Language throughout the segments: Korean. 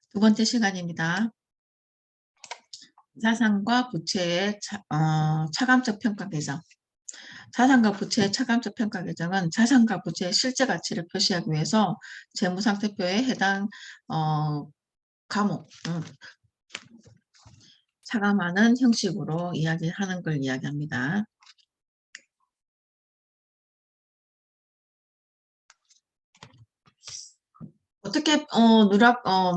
두 번째 시간입니다. 자산과 부채의 차감적 평가 계정. 자산과 부채의 차감적 평가 계정은 자산과 부채의 실제 가치를 표시하기 위해서 재무상태표에 해당 과목, 차감하는 형식으로 이야기하는 걸 이야기합니다. 어떻게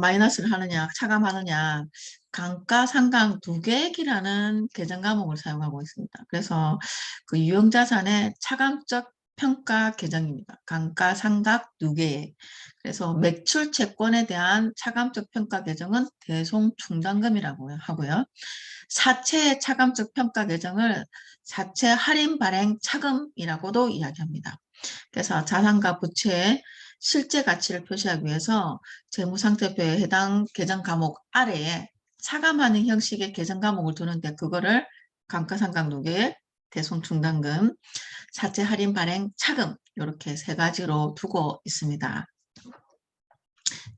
마이너스를 하느냐, 차감하느냐, 감가상각 두 계획이라는 계정 과목을 사용하고 있습니다. 그래서 그 유형자산의 차감적 평가 계정입니다. 감가상각 두 계획. 그래서 매출 채권에 대한 차감적 평가 계정은 대송충당금이라고 하고요. 사채의 차감적 평가 계정을 사채 할인 발행 차금이라고도 이야기합니다. 그래서 자산과 부채의 실제 가치를 표시하기 위해서 재무상태표에 해당 계정 과목 아래에 차감하는 형식의 계정 과목을 두는데 그거를 감가상각 노계, 대손충당금, 사채 할인 발행 차금 이렇게 세 가지로 두고 있습니다.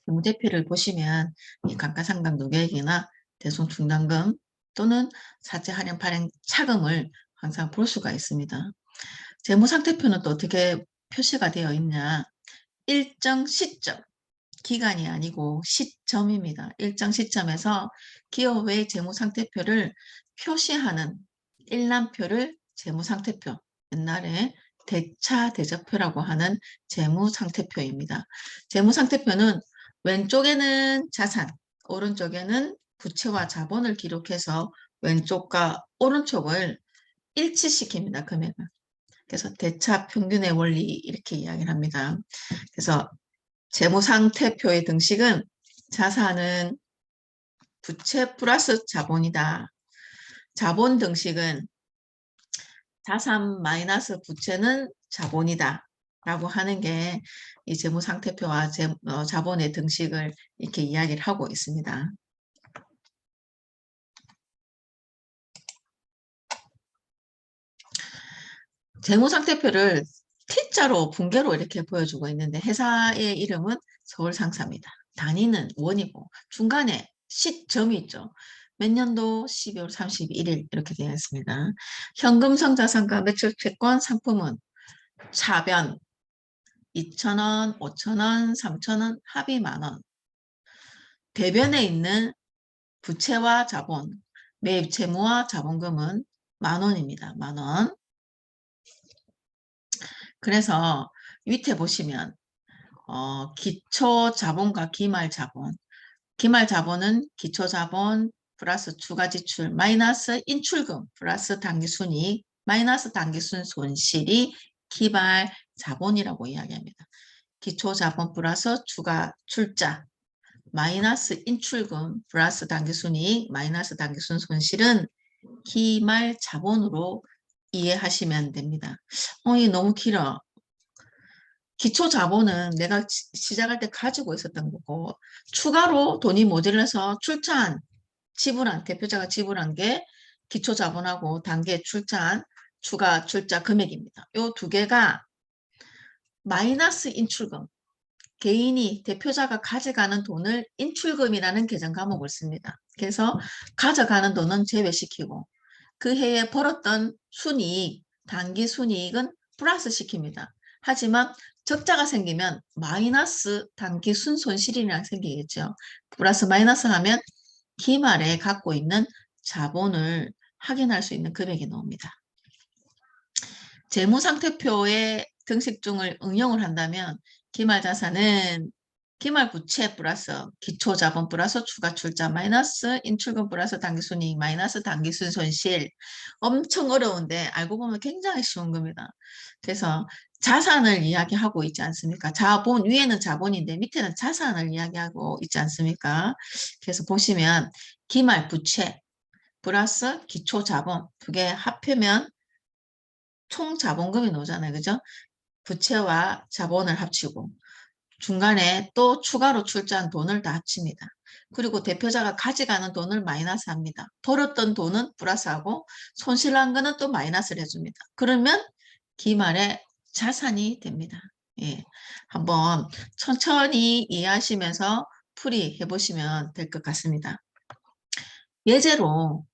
재무제표를 보시면 이 감가상각 노계액이나 대손충당금 또는 사채 할인 발행 차금을 항상 볼 수가 있습니다. 재무상태표는 또 어떻게 표시가 되어 있냐? 일정 시점, 기간이 아니고 시점입니다. 일정 시점에서 기업의 재무상태표를 표시하는 일람표를 재무상태표, 옛날에 대차대조표라고 하는 재무상태표입니다. 재무상태표는 왼쪽에는 자산, 오른쪽에는 부채와 자본을 기록해서 왼쪽과 오른쪽을 일치시킵니다. 금액을. 그래서 대차 평균의 원리 이렇게 이야기를 합니다. 그래서 재무상태표의 등식은 자산은 부채 플러스 자본이다. 자본 등식은 자산 마이너스 부채는 자본이다. 라고 하는 게 이 재무상태표와 자본의 등식을 이렇게 이야기를 하고 있습니다. 재무상태표를 T자로 붕괴로 이렇게 보여주고 있는데 회사의 이름은 서울상사입니다. 단위는 원이고 중간에 시점이 있죠. 몇 년도 12월 31일 이렇게 되어 있습니다. 현금성 자산과 매출 채권 상품은 차변 2,000원, 5,000원, 3,000원, 합의 만원. 대변에 있는 부채와 자본, 매입 채무와 자본금은 만원입니다. 만원. 그래서 밑에 보시면 기초자본과 기말자본. 기말자본은 기초자본 플러스 추가지출 마이너스 인출금 플러스 당기순이익 마이너스 당기순 손실이 기말자본이라고 이야기합니다. 기초자본 플러스 추가출자 마이너스 인출금 플러스 당기순이익 마이너스 당기순 손실은 기말자본으로 이해하시면 됩니다. 이 너무 길어. 기초 자본은 내가 시작할 때 가지고 있었던 거고 추가로 돈이 모자라서 지불한 대표자가 지불한 게 기초 자본하고 단계 출자한 추가 출자 금액입니다. 이 두 개가 마이너스 인출금, 개인이 대표자가 가져가는 돈을 인출금이라는 계정 과목을 씁니다. 그래서 가져가는 돈은 제외시키고 그 해에 벌었던 순이익, 단기 순이익은 플러스 시킵니다. 하지만 적자가 생기면 마이너스 단기 순손실이랑 생기겠죠. 플러스 마이너스 하면 기말에 갖고 있는 자본을 확인할 수 있는 금액이 나옵니다. 재무상태표의 등식중을 응용을 한다면 기말자산은 기말부채 플러스 기초자본 플러스 추가출자 마이너스 인출금 플러스 당기순이익 마이너스 당기순손실. 엄청 어려운데 알고 보면 굉장히 쉬운 겁니다. 그래서 자산을 이야기하고 있지 않습니까? 자본, 위에는 자본인데 밑에는 자산을 이야기하고 있지 않습니까? 그래서 보시면 기말부채 플러스 기초자본 두 개 합하면 총 자본금이 나오잖아요. 그죠? 부채와 자본을 합치고 중간에 또 추가로 출자한 돈을 다 합칩니다. 그리고 대표자가 가져가는 돈을 마이너스 합니다. 벌었던 돈은 플러스하고 손실한 거는 또 마이너스를 해줍니다. 그러면 기말에 자산이 됩니다. 예, 한번 천천히 이해하시면서 풀이해 보시면 될 것 같습니다. 예제로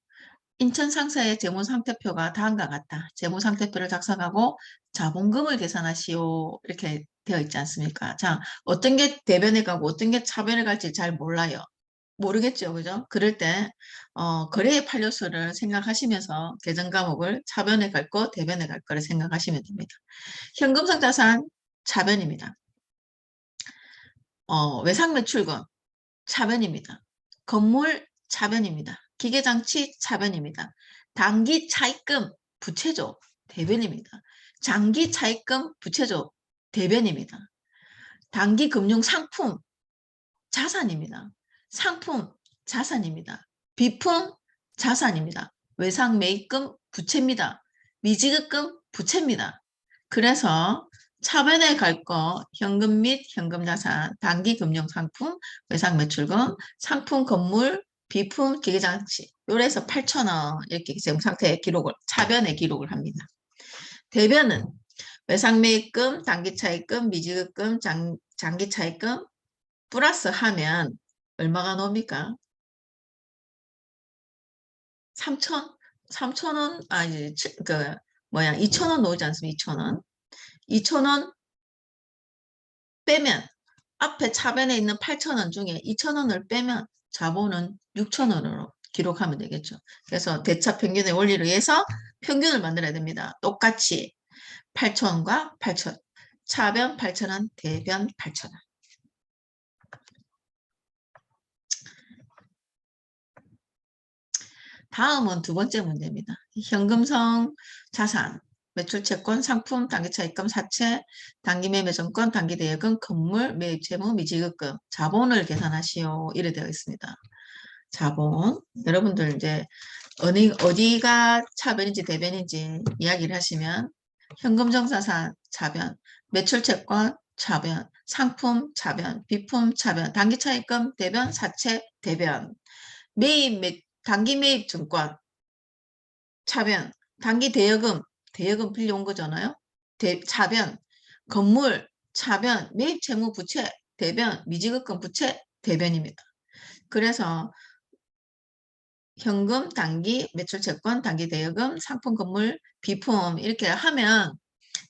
인천 상사의 재무상태표가 다음과 같다. 재무상태표를 작성하고 자본금을 계산하시오. 이렇게 되어 있지 않습니까? 자, 어떤 게 대변에 가고 어떤 게 차변에 갈지 잘 몰라요. 모르겠죠. 그죠? 그럴 때 거래의 판료수를 생각하시면서 계정 과목을 차변에 갈 거, 대변에 갈 거를 생각하시면 됩니다. 현금성 자산 차변입니다. 외상 매출금 차변입니다. 건물 차변입니다. 기계장치 차변입니다. 단기 차입금 부채조 대변입니다. 장기 차입금 부채조 대변입니다. 단기 금융 상품 자산입니다. 상품 자산입니다. 비품 자산입니다. 외상 매입금 부채입니다. 미지급금 부채입니다. 그래서 차변에 갈 거 현금 및 현금 자산, 단기 금융 상품, 외상 매출금, 상품 건물, 비품 기계장치 요래서 8,000원 이렇게 재무 상태 기록을 차변에 기록을 합니다. 대변은 외상 매입금, 단기 차입금, 미지급금, 장기 차입금 플러스 하면 얼마가 나옵니까? 3천? 3,000원? 아니, 2,000원 나오지 않습니까? 2,000원. 2,000원 빼면 앞에 차변에 있는 8,000원 중에 2,000원을 빼면 자본은 6,000원으로 기록하면 되겠죠. 그래서 대차 평균의 원리를 위해서 평균을 만들어야 됩니다. 똑같이 8,000원과 8,000원. 차변 8,000원, 대변 8,000원. 다음은 두 번째 문제입니다. 현금성 자산, 매출채권, 상품, 단기차입금, 사채, 단기매매증권, 단기대여금, 건물, 매입채무, 미지급금, 자본을 계산하시오. 이래 되어 있습니다. 자본. 여러분들 이제 어디가 차변인지 대변인지 이야기를 하시면 현금성 자산 차변, 매출채권 차변, 상품 차변, 비품 차변, 단기차입금 대변, 사채 대변, 단기 매입 증권 차변, 단기 대여금 빌려온 거잖아요. 차변, 건물 차변, 매입 채무 부채 대변, 미지급금 부채 대변입니다. 그래서 현금, 단기, 매출 채권, 단기 대여금, 상품 건물, 비품 이렇게 하면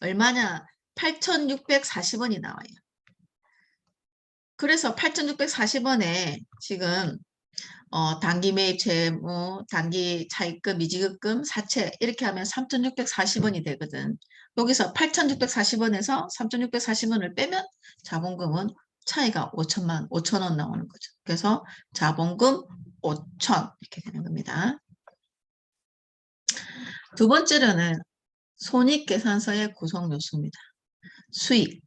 얼마냐? 8,640원이 나와요. 그래서 8,640원에 지금 단기 매입 채무, 단기 차입금, 미지급금, 사채 이렇게 하면 3,640원이 되거든. 여기서 8,640원에서 3,640원을 빼면 자본금은 차이가 5천원 나오는 거죠. 그래서 자본금 5천 이렇게 되는 겁니다. 두 번째로는 손익계산서의 구성 요소입니다. 수익,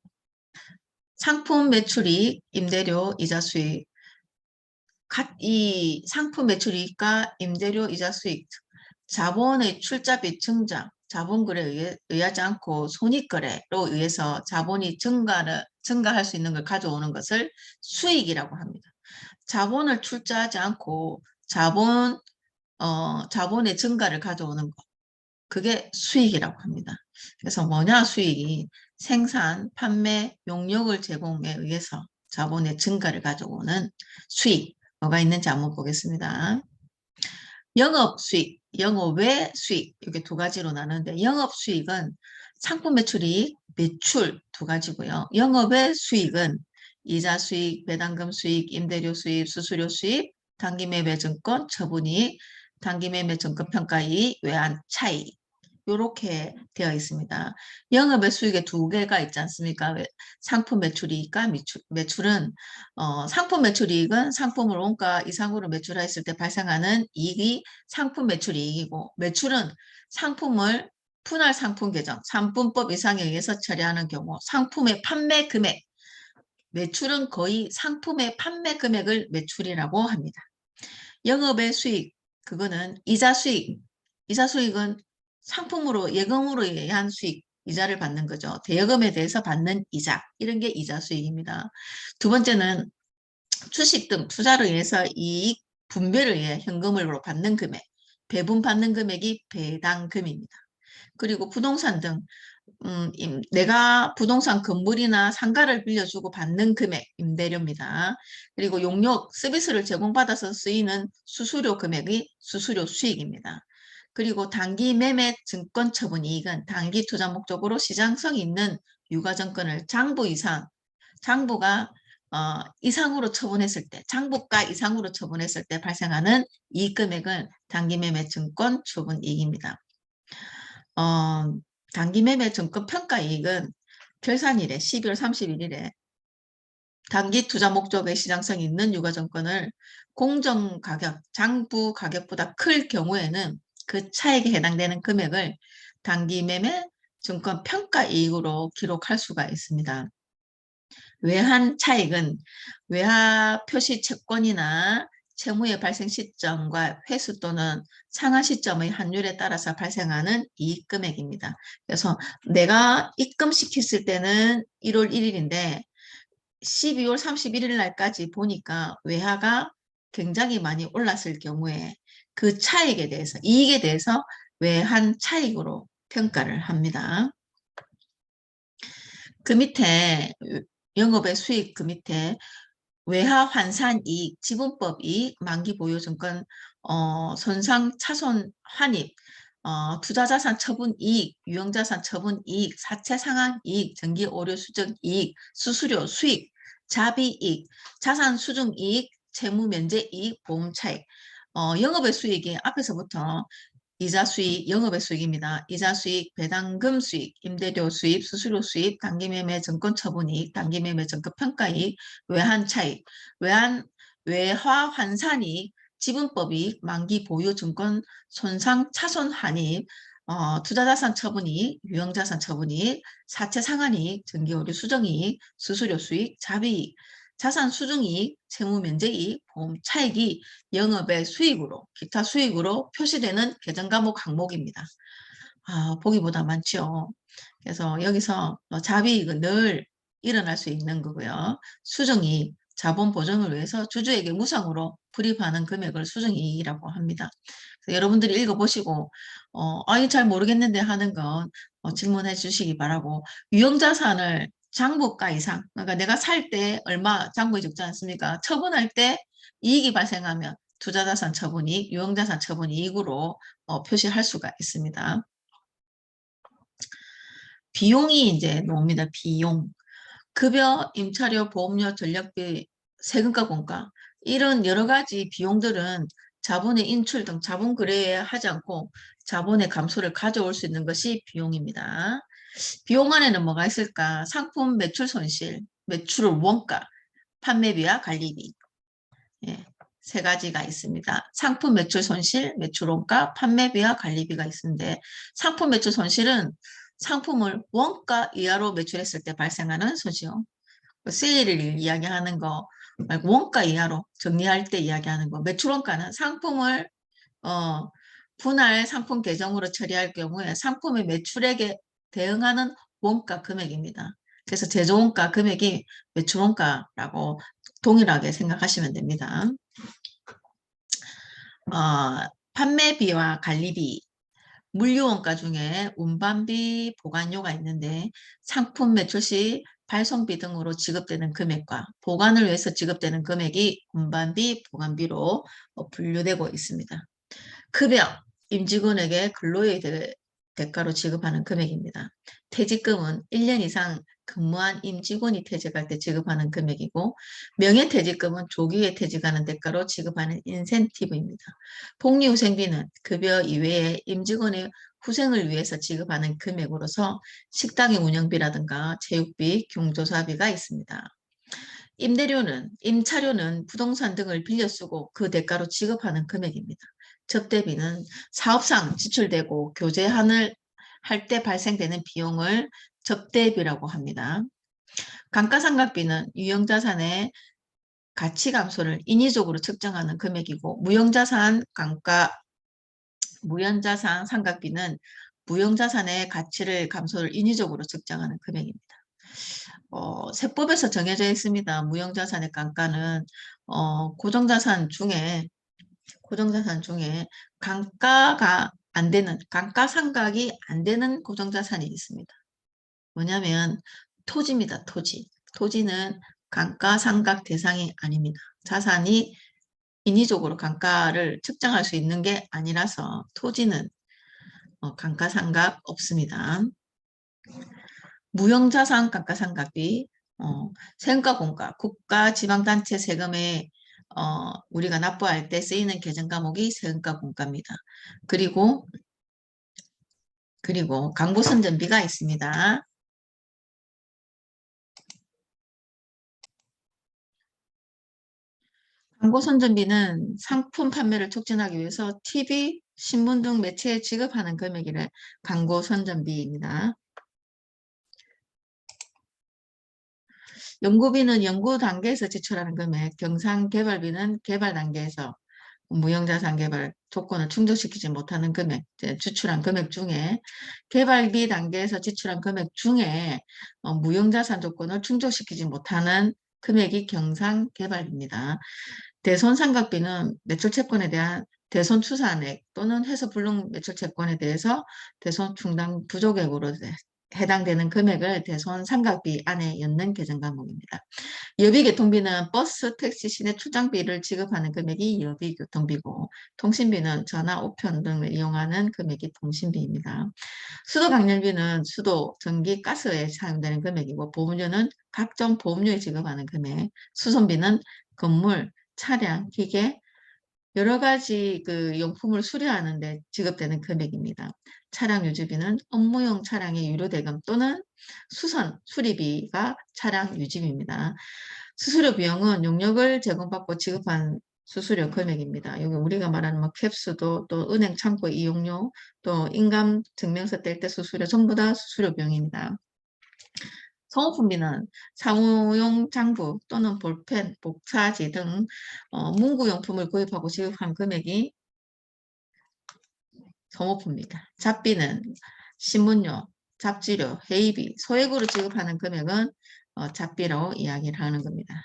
상품 매출이익, 임대료, 이자 수익, 이 상품 매출이익과 임대료, 이자 수익, 자본의 출자비 증장, 자본거래에 의하지 않고 손익거래로 의해서 자본이 증가할 수 있는 걸 가져오는 것을 수익이라고 합니다. 자본을 출자하지 않고 자본의 증가를 가져오는 것, 그게 수익이라고 합니다. 그래서 뭐냐 수익이 생산, 판매, 용역을 제공에 의해서 자본의 증가를 가져오는 수익, 뭐가 있는지 한번 보겠습니다. 영업수익, 영업외 수익 이렇게 두 가지로 나누는데 영업수익은 상품 매출이익, 매출 두 가지고요. 영업외 수익은 이자 수익, 배당금 수익, 임대료 수익, 수수료 수익, 단기매매증권, 처분이익, 단기매매증권 평가이익, 외환 차익 이렇게 되어 있습니다. 영업의 수익에 두 개가 있지 않습니까? 상품 매출이익과 매출은 상품 매출이익은 상품을 원가 이상으로 매출했을 때 발생하는 이익이 상품 매출이익이고 매출은 상품을 분할 상품 계정, 상품법 이상에 의해서 처리하는 경우 상품의 판매 금액, 매출은 거의 상품의 판매 금액을 매출이라고 합니다. 영업의 수익, 그거는 이자 수익, 이자 수익은 상품으로 예금으로 의한 수익, 이자를 받는 거죠. 대여금에 대해서 받는 이자, 이런 게 이자 수익입니다. 두 번째는 주식 등 투자를 위해서 이익 분배를 위해 현금으로 받는 금액, 배분 받는 금액이 배당금입니다. 그리고 부동산 등 내가 부동산 건물이나 상가를 빌려주고 받는 금액, 임대료입니다. 그리고 용역, 서비스를 제공받아서 쓰이는 수수료 금액이 수수료 수익입니다. 그리고 단기 매매 증권 처분 이익은 단기 투자 목적으로 시장성 있는 유가증권을 장부 이상, 장부가 이상으로 처분했을 때, 장부가 이상으로 처분했을 때 발생하는 이익 금액은 단기 매매 증권 처분 이익입니다. 어, 단기 매매 증권 평가 이익은 결산일에 12월 31일에 단기 투자 목적의 시장성이 있는 유가증권을 공정가격, 장부 가격보다 클 경우에는 그 차액에 해당되는 금액을 단기 매매 증권 평가 이익으로 기록할 수가 있습니다. 외환 차익은 외화 표시 채권이나 채무의 발생 시점과 회수 또는 상환 시점의 환율에 따라서 발생하는 이익 금액입니다. 그래서 내가 입금시켰을 때는 1월 1일인데 12월 31일 날까지 보니까 외화가 굉장히 많이 올랐을 경우에 그 차익에 대해서, 이익에 대해서 외환 차익으로 평가를 합니다. 그 밑에 영업의 수익 그 밑에 외화 환산 이익, 지분법 이익, 만기 보유 증권, 손상 차손 환입, 투자자산 처분 이익, 유형자산 처분 이익, 사채 상환 이익, 정기 오류 수정 이익, 수수료 수익, 자비 이익, 자산 수중 이익, 채무 면제 이익, 보험 차익. 영업의 수익이 앞에서부터 이자 수익, 영업의 수익입니다. 이자 수익, 배당금 수익, 임대료 수입, 수수료 수입, 단기매매 증권 처분이익, 단기매매 증권 평가이익, 외환 차익, 외화 환산이익, 지분법이익, 만기 보유 증권 손상 차손 환이익, 투자자산 처분이익, 유형자산 처분이익, 사채 상환이익, 정기오류 수정이익, 수수료 수익, 자비이익, 자산 수중이익, 채무면제이익, 보험 차익이 영업의 수익으로, 기타 수익으로 표시되는 계정 과목 항목입니다. 보기보다 많죠. 그래서 여기서 자비이익은 늘 일어날 수 있는 거고요. 수중이익, 자본 보정을 위해서 주주에게 무상으로 불입하는 금액을 수중이익이라고 합니다. 여러분들이 읽어보시고 이거 잘 모르겠는데 하는 건 질문해 주시기 바라고, 유형자산을 장부가 이상, 그러니까 내가 살 때 얼마 장부에 적지 않습니까? 처분할 때 이익이 발생하면 투자자산 처분이익, 유형자산 처분이익으로 표시할 수가 있습니다. 비용이 이제 나옵니다. 비용. 급여, 임차료, 보험료, 전력비, 세금과 공과, 이런 여러 가지 비용들은 자본의 인출 등 자본 거래에 하지 않고 자본의 감소를 가져올 수 있는 것이 비용입니다. 비용 안에는 뭐가 있을까? 상품 매출 손실, 매출 원가, 판매비와 관리비. 예, 세 가지가 있습니다. 상품 매출 손실, 매출 원가, 판매비와 관리비가 있는데, 상품 매출 손실은 상품을 원가 이하로 매출했을 때 발생하는 손실요. 세일을 이야기하는 거 말고 원가 이하로 정리할 때 이야기하는 거. 매출 원가는 상품을 분할 상품 계정으로 처리할 경우에 상품의 매출액에 대응하는 원가 금액입니다. 그래서 제조원가 금액이 매출원가라고 동일하게 생각하시면 됩니다. 판매비와 관리비, 물류원가 중에 운반비, 보관료가 있는데 상품 매출 시 발송비 등으로 지급되는 금액과 보관을 위해서 지급되는 금액이 운반비, 보관비로 분류되고 있습니다. 급여, 임직원에게 근로의 대가로 지급하는 금액입니다. 퇴직금은 1년 이상 근무한 임직원이 퇴직할 때 지급하는 금액이고, 명예퇴직금은 조기에 퇴직하는 대가로 지급하는 인센티브입니다. 복리후생비는 급여 이외에 임직원의 후생을 위해서 지급하는 금액으로서 식당의 운영비라든가 체육비, 경조사비가 있습니다. 임차료는 부동산 등을 빌려 쓰고 그 대가로 지급하는 금액입니다. 접대비는 사업상 지출되고 교제한을 할 때 발생되는 비용을 접대비라고 합니다. 감가상각비는 유형자산의 가치 감소를 인위적으로 측정하는 금액이고, 무형자산 상각비는 무형자산의 가치를 감소를 인위적으로 측정하는 금액입니다. 세법에서 정해져 있습니다. 무형자산의 감가는 고정자산 중에 감가상각이 안 되는 고정자산이 있습니다. 뭐냐면 토지입니다. 토지. 토지는 감가상각 대상이 아닙니다. 자산이 인위적으로 감가를 측정할 수 있는 게 아니라서 토지는 감가상각 없습니다. 무형자산 감가상각비, 세금과 공가, 지방단체 세금에 우리가 납부할 때 쓰이는 계정 과목이 세금과 공가입니다. 그리고 강부선전비가 있습니다. 광고선전비는 상품 판매를 촉진하기 위해서 TV, 신문 등 매체에 지급하는 금액이래 광고선전비입니다. 연구비는 연구 단계에서 지출하는 금액, 경상개발비는 개발 단계에서 무형자산 개발 조건을 충족시키지 못하는 금액, 지출한 금액 중에 개발비 단계에서 지출한 금액 중에 무형자산 조건을 충족시키지 못하는 금액이 경상개발비입니다. 대손상각비는 매출채권에 대한 대손투산액 또는 회수불능 매출채권에 대해서 대손충당 부족액으로 해당되는 금액을 대손상각비 안에 넣는 계정 과목입니다. 여비교통비는 버스, 택시, 시내 출장비를 지급하는 금액이 여비교통비고 통신비는 전화, 우편 등을 이용하는 금액이 통신비입니다. 수도관련비는 수도, 전기, 가스에 사용되는 금액이고 보험료는 각종 보험료에 지급하는 금액, 수선비는 건물, 차량, 기계, 여러 가지 그 용품을 수리하는 데 지급되는 금액입니다. 차량 유지비는 업무용 차량의 유료대금 또는 수선, 수리비가 차량 유지비입니다. 수수료 비용은 용역을 제공받고 지급한 수수료 금액입니다. 여기 우리가 말하는 뭐 캡수도 또 은행 창구 이용료 또 인감 증명서 뗄 때 수수료 전부 다 수수료 비용입니다. 성호품비는 사무용 장부 또는 볼펜, 복사지 등 문구용품을 구입하고 지급한 금액이 성호품입니다. 잡비는 신문료, 잡지료, 회의비, 소액으로 지급하는 금액은 잡비로 이야기를 하는 겁니다.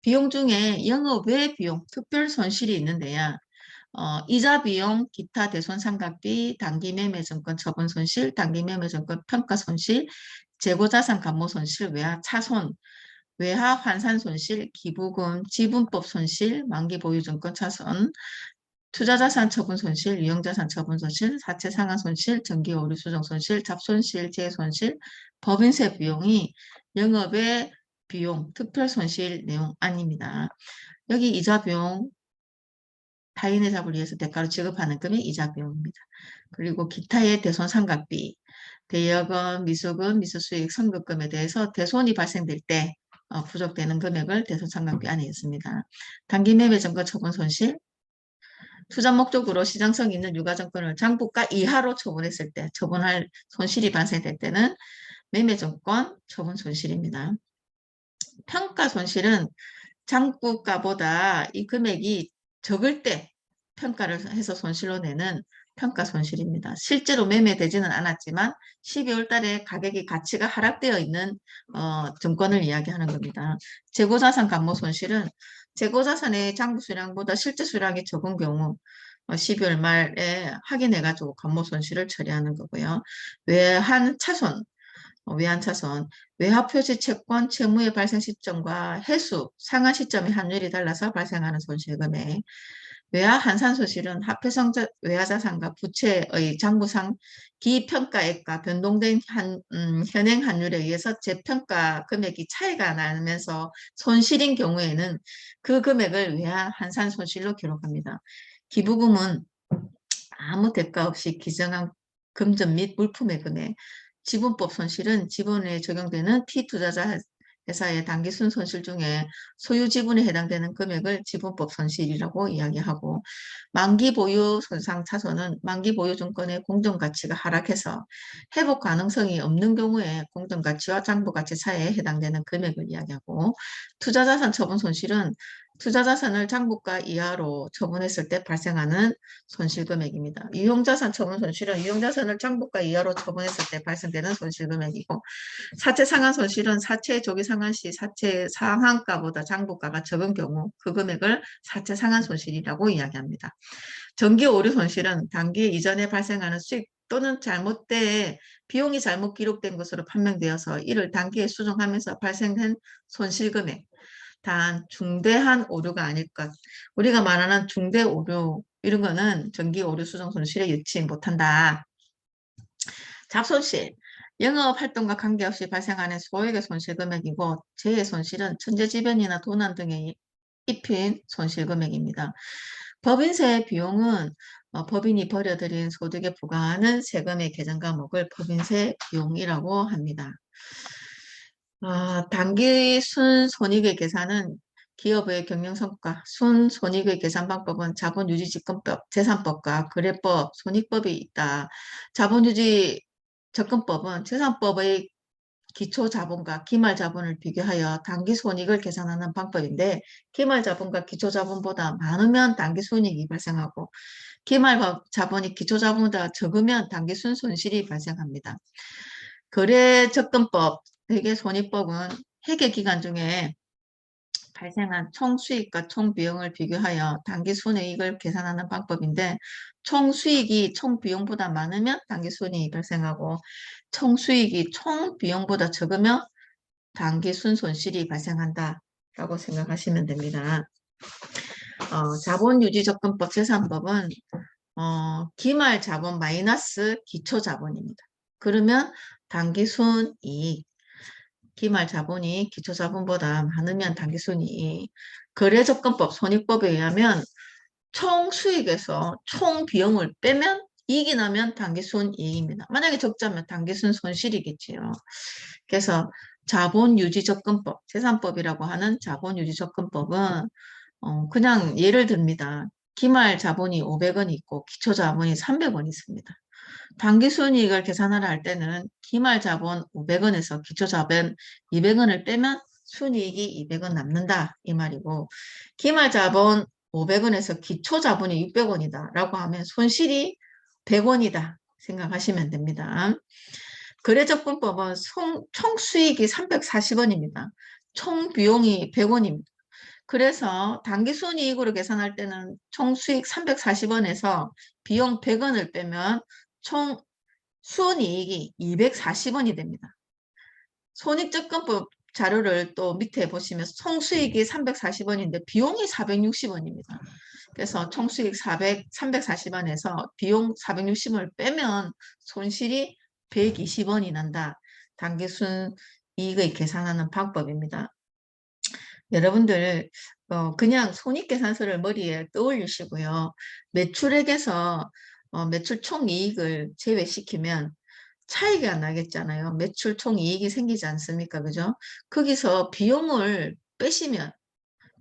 비용 중에 영업 외 비용, 특별 손실이 있는데요. 이자 비용, 기타 대손상각비, 단기매매증권 처분 손실, 단기매매증권 평가 손실, 재고자산 감모 손실, 외화 차손, 외화 환산 손실, 기부금, 지분법 손실, 만기 보유증권 차손, 투자자산 처분 손실, 유형자산 처분 손실, 사채 상환 손실, 정기 오류 수정 손실, 잡손실, 재손실, 법인세 비용이 영업의 비용, 특별 손실 내용 아닙니다. 여기 이자 비용, 타인의 잡을 위해서 대가로 지급하는 금이 이자 비용입니다. 그리고 기타의 대손상각비, 대여금, 미수금, 미수수익, 선급금에 대해서 대손이 발생될 때 부족되는 금액을 대손상각비 안에 있습니다. 단기매매 증거 처분 손실, 투자 목적으로 시장성 있는 유가증권을 장부가 이하로 처분했을 때 처분할 손실이 발생될 때는 매매증권 처분 손실입니다. 평가 손실은 장부가보다 이 금액이 적을 때 평가를 해서 손실로 내는 평가 손실입니다. 실제로 매매되지는 않았지만 12월 달에 가격이 가치가 하락되어 있는 증권을 이야기하는 겁니다. 재고자산 감모 손실은 재고자산의 장부 수량보다 실제 수량이 적은 경우 12월 말에 확인해가지고 감모 손실을 처리하는 거고요. 외환 차손, 외화표시 채권 채무의 발생 시점과 해수, 상환 시점의 환율이 달라서 발생하는 손실금액, 외화 환산 손실은 화폐성 외화자산과 부채의 장부상 기평가액과 변동된 현행 환율에 의해서 재평가 금액이 차이가 나면서 손실인 경우에는 그 금액을 외화 환산 손실로 기록합니다. 기부금은 아무 대가 없이 기정한 금전 및 물품의 금액, 지분법 손실은 지분에 적용되는 피투자자 회사의 단기순 손실 중에 소유 지분에 해당되는 금액을 지분법 손실이라고 이야기하고, 만기 보유 손상 차손은 만기 보유 증권의 공정가치가 하락해서 회복 가능성이 없는 경우에 공정가치와 장부가치 사이에 해당되는 금액을 이야기하고, 투자자산 처분 손실은 투자자산을 장부가 이하로 처분했을 때 발생하는 손실금액입니다. 유형자산 처분 손실은 유형자산을 장부가 이하로 처분했을 때 발생되는 손실금액이고, 사채 상환 손실은 사채 조기 상환 시 사채 상환가보다 장부가가 적은 경우 그 금액을 사채 상환 손실이라고 이야기합니다. 정기 오류 손실은 단기 이전에 발생하는 수익 또는 잘못돼 비용이 잘못 기록된 것으로 판명되어서 이를 단기에 수정하면서 발생한 손실금액. 단 중대한 오류가 아닐 것. 우리가 말하는 중대 오류 이런 거는 정기 오류 수정 손실에 유치 못한다. 잡손실. 영업활동과 관계없이 발생하는 소액의 손실금액이고 재해 손실은 천재지변이나 도난 등에 입힌 손실금액입니다. 법인세 비용은 법인이 벌여들인 소득에 부과하는 세금의 계정 과목을 법인세 비용이라고 합니다. 단기 순손익의 계산은 기업의 경영성과 순손익의 계산 방법은 자본유지집권법, 재산법과 거래법, 손익법이 있다. 자본유지 접근법은 재산법의 기초자본과 기말자본을 비교하여 당기손익을 계산하는 방법인데 기말자본과 기초자본보다 많으면 당기손익이 발생하고 기말자본이 기초자본보다 적으면 당기순손실이 발생합니다. 거래접근법, 회계손익법은 회계기간 중에 발생한 총수익과 총비용을 비교하여 당기순이익을 계산하는 방법인데 총수익이 총비용보다 많으면 당기순이익이 발생하고 총수익이 총비용보다 적으면 당기순손실이 발생한다 라고 생각하시면 됩니다. 자본유지접근법 재산법은 기말자본 마이너스 기초자본입니다. 그러면 당기순이익 기말자본이 기초자본보다 많으면 당기순이익 거래접근법 손익법에 의하면 총수익에서 총비용을 빼면 이익이 나면 당기순이익입니다. 만약에 적자면 당기순 손실이겠지요. 그래서 자본유지접근법, 재산법이라고 하는 자본유지접근법은 그냥 예를 듭니다. 기말 자본이 500원이 있고 기초 자본이 300원이 있습니다. 당기순이익을 계산하려 할 때는 기말 자본 500원에서 기초 자본 200원을 빼면 순이익이 200원 남는다 이 말이고 기말 자본 500원에서 기초 자본이 600원이다 라고 하면 손실이 100원이다 생각하시면 됩니다. 거래접근법은 총수익이 340원입니다. 총비용이 100원입니다. 그래서 당기순이익으로 계산할 때는 총수익 340원에서 비용 100원을 빼면 총 순이익이 240원이 됩니다. 손익접근법 자료를 또 밑에 보시면 총수익이 340원인데 비용이 460원입니다. 그래서 총수익 340원에서 비용 460원을 빼면 손실이 120원이 난다. 당기순 이익의 계산하는 방법입니다. 여러분들 그냥 손익계산서를 머리에 떠올리시고요. 매출액에서 매출 총이익을 제외시키면 차이가 나겠잖아요. 매출 총이익이 생기지 않습니까? 그죠? 거기서 비용을 빼시면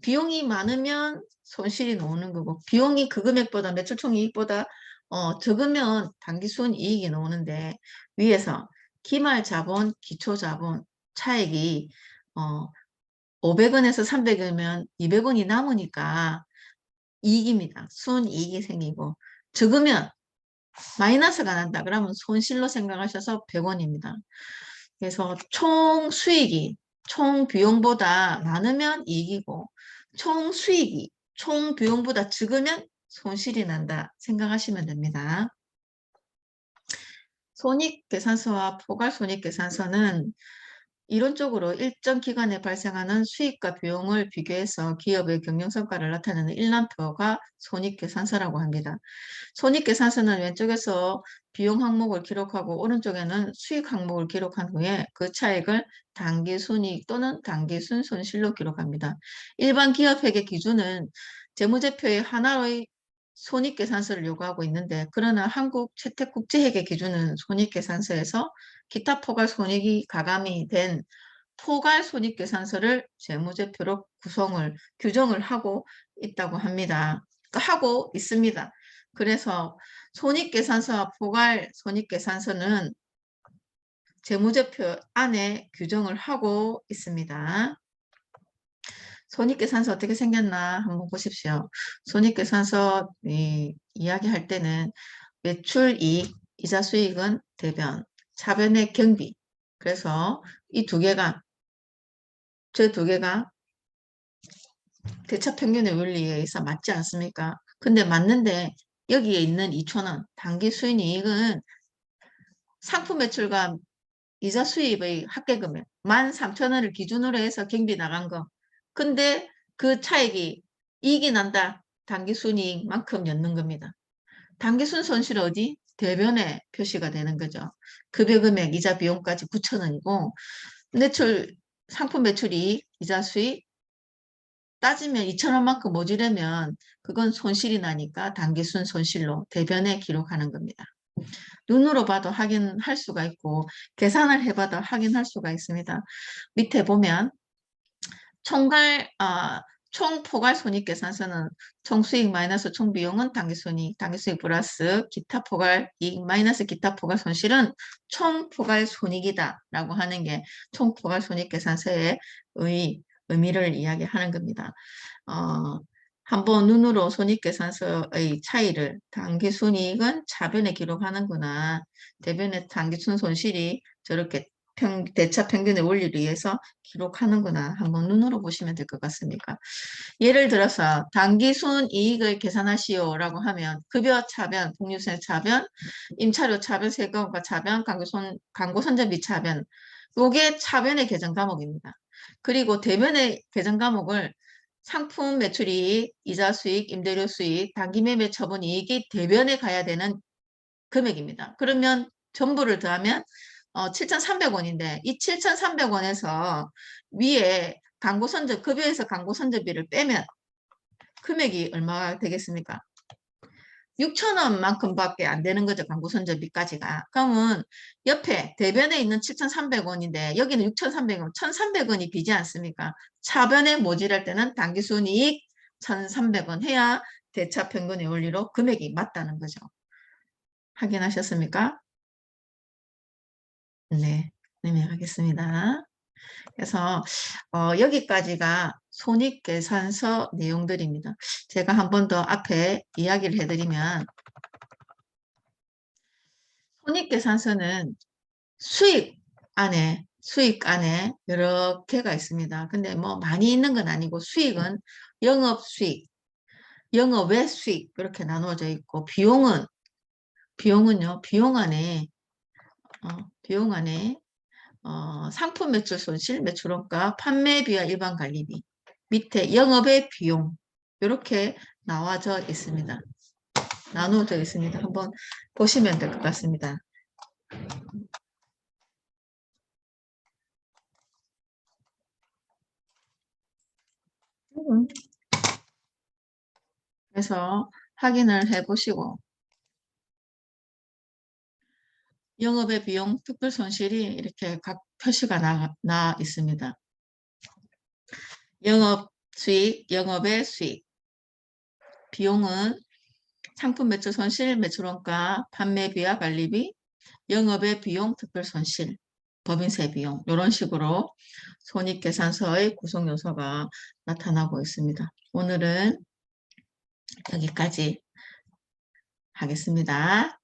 비용이 많으면 손실이 나오는 거고 비용이 그 금액보다 매출 총이익보다 적으면 당기순이익이 나오는데 위에서 기말자본, 기초자본 차익이 500원에서 300원이면 200원이 남으니까 이익입니다. 순이익이 생기고 적으면 마이너스가 난다. 그러면 손실로 생각하셔서 100원입니다. 그래서 총 수익이 총 비용보다 많으면 이익이고 총 수익이 총 비용보다 적으면 손실이 난다 생각하시면 됩니다. 손익계산서와 포괄손익계산서는 이론적으로 일정 기간에 발생하는 수익과 비용을 비교해서 기업의 경영성과를 나타내는 일람표가 손익계산서라고 합니다. 손익계산서는 왼쪽에서 비용 항목을 기록하고 오른쪽에는 수익 항목을 기록한 후에 그 차익을 당기순이익 또는 당기순손실로 기록합니다. 일반 기업회계 기준은 재무제표의 하나의 손익계산서를 요구하고 있는데 그러나 한국 채택국제회계 기준은 손익계산서에서 기타 포괄손익이 가감이 된 포괄손익계산서를 재무제표로 규정을 하고 있다고 합니다. 하고 있습니다. 그래서 손익계산서와 포괄손익계산서는 재무제표 안에 규정을 하고 있습니다. 손익계산서 어떻게 생겼나 한번 보십시오. 손익계산서 이야기할 때는 매출이익, 이자 수익은 대변, 차변의 경비. 그래서 이 두 개가 저 두 개가 대차평균의 원리에 의해서 맞지 않습니까? 근데 맞는데 여기에 있는 2,000원 당기 수익이익은 상품 매출과 이자 수입의 합계금액 13,000원을 기준으로 해서 경비 나간 거. 근데 그 차익이 이익이 난다. 당기순이익만큼 넣는 겁니다. 당기순 손실 어디? 대변에 표시가 되는 거죠. 급여금액, 이자 비용까지 9,000원이고 매출, 상품 매출이 이자 수익 따지면 2,000원만큼 모자라면 그건 손실이 나니까 당기순 손실로 대변에 기록하는 겁니다. 눈으로 봐도 확인할 수가 있고 계산을 해봐도 확인할 수가 있습니다. 밑에 보면 총포괄 손익계산서는 총수익 마이너스 총비용은 당기순이익, 당기순이익 플러스 기타 포괄 이익 마이너스 기타 포괄 손실은 총포괄 손익이다 라고 하는 게 총포괄 손익계산서의 의미를 이야기하는 겁니다. 한번 눈으로 손익계산서의 차이를 당기순이익은 차변에 기록하는구나. 대변에 당기순 손실이 저렇게 대차 평균의 원리를 위해서 기록하는구나. 한번 눈으로 보시면 될 것 같습니까? 예를 들어서 당기순 이익을 계산하시오라고 하면 급여 차변, 복리후생 차변, 임차료 차변, 세금과 차변, 광고 선전비 차변. 요게 차변의 계정 과목입니다. 그리고 대변의 계정 과목을 상품 매출이익, 이자 수익, 임대료 수익, 단기매매 처분 이익이 대변에 가야 되는 금액입니다. 그러면 전부를 더하면 7,300원인데 이 7,300원에서 위에 급여에서 광고 선전비를 빼면 금액이 얼마가 되겠습니까? 6,000원만큼밖에 안 되는 거죠. 광고 선전비까지가. 그러면 옆에 대변에 있는 7,300원인데 여기는 6,300원, 1,300원이 비지 않습니까? 차변에 모집할 때는 당기순이익 1,300원 해야 대차 평균의 원리로 금액이 맞다는 거죠. 확인하셨습니까? 네, 설명하겠습니다. 그래서 여기까지가 손익계산서 내용들입니다. 제가 한 번 더 앞에 이야기를 해드리면 손익계산서는 수익 안에 여러 개가 있습니다. 근데 뭐 많이 있는 건 아니고 수익은 영업수익, 영업외 수익 이렇게 나누어져 있고 비용은요 비용 안에 상품 매출 손실, 매출원가, 판매비와 일반관리비 밑에 영업의 비용 이렇게 나와져 있습니다. 나누어져 있습니다. 한번 보시면 될 것 같습니다. 그래서 확인을 해보시고 영업의 비용, 특별 손실이 이렇게 각 표시가 나 있습니다. 영업 수익, 영업의 수익. 비용은 상품 매출 손실, 매출원가, 판매비와 관리비, 영업의 비용, 특별 손실, 법인세 비용 이런 식으로 손익계산서의 구성 요소가 나타나고 있습니다. 오늘은 여기까지 하겠습니다.